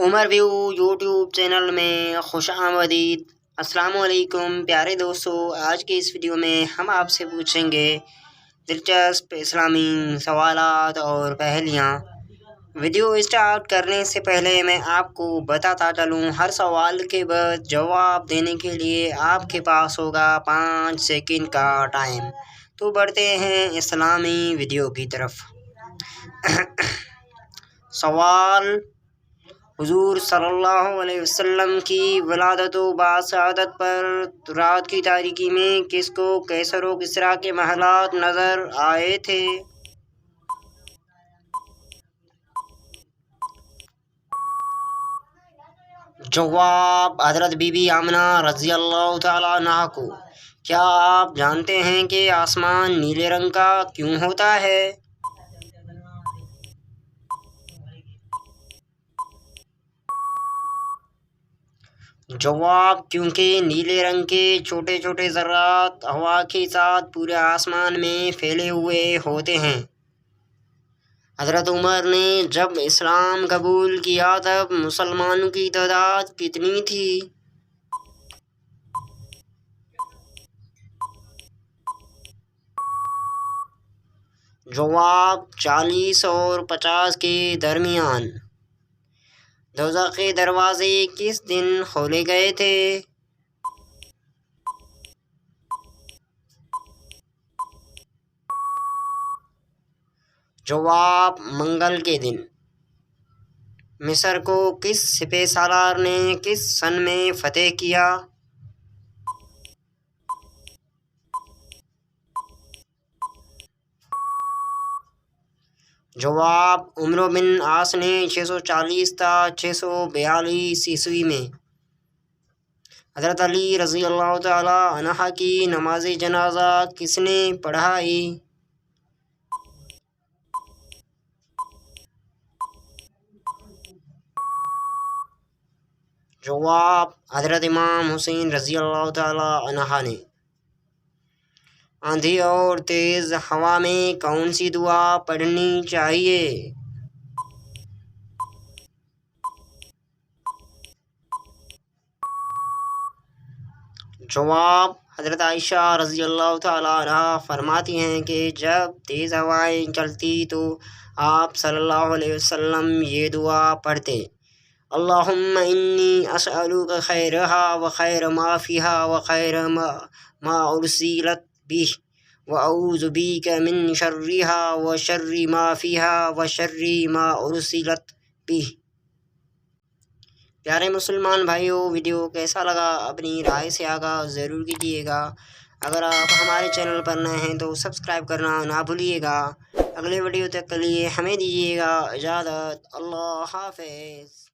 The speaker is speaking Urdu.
عمر ویو یوٹیوب چینل میں خوش آمدید۔ السلام علیکم پیارے دوستو، آج کے اس ویڈیو میں ہم آپ سے پوچھیں گے دلچسپ اسلامی سوالات اور پہلیاں۔ ویڈیو اسٹارٹ کرنے سے پہلے میں آپ کو بتاتا چلوں، ہر سوال کے بعد جواب دینے کے لیے آپ کے پاس ہوگا 5 سیکنڈ کا ٹائم۔ تو بڑھتے ہیں اسلامی ویڈیو کی طرف۔ سوال: حضور صلی اللہ علیہ وسلم کی ولادت و باسعادت پر رات کی تاریکی میں کس کو کیسر و کسریٰ کے محلات نظر آئے تھے؟ جواب: حضرت بی بی آمنہ رضی اللہ تعالیٰ عنہ کو۔ کیا آپ جانتے ہیں کہ آسمان نیلے رنگ کا کیوں ہوتا ہے؟ جواب: کیونکہ نیلے رنگ کے چھوٹے چھوٹے ذرات ہوا کے ساتھ پورے آسمان میں پھیلے ہوئے ہوتے ہیں۔ حضرت عمر نے جب اسلام قبول کیا تب مسلمانوں کی تعداد کتنی تھی؟ جواب: 40 اور 50 کے درمیان۔ دوزخ کے دروازے کس دن کھولے گئے تھے؟ جواب: منگل کے دن۔ مصر کو کس سپہ سالار نے کس سن میں فتح کیا؟ جواب: عمرو بن عاص نے 640 تا 642 عیسوی میں۔ حضرت علی رضی اللہ تعالیٰ عنہ کی نماز جنازہ کس نے پڑھائی؟ جواب: حضرت امام حسین رضی اللہ تعالیٰ عنہ نے۔ آندھی اور تیز ہوا میں کون سی دعا پڑھنی چاہیے؟ جواب: حضرت عائشہ رضی اللہ تعالیٰ عنہ فرماتی ہیں کہ جب تیز ہوائیں چلتی تو آپ صلی اللہ علیہ وسلم یہ دعا پڑھتے: اللہم انی اسألک خیرہا و خیر ما فیہا و خیر ما ارسلت بہ و اعوذ بک من شرہا و شر ما فیہا و شر ما ارسلت بہ۔ پیارے مسلمان بھائیوں، ویڈیو کیسا لگا اپنی رائے سے آگاہ ضرور کیجیے گا۔ اگر آپ ہمارے چینل پر نئے ہیں تو سبسکرائب کرنا نہ بھولیے گا۔ اگلے ویڈیو تک کے لیے ہمیں دیجیے گا اجازت۔ اللہ حافظ۔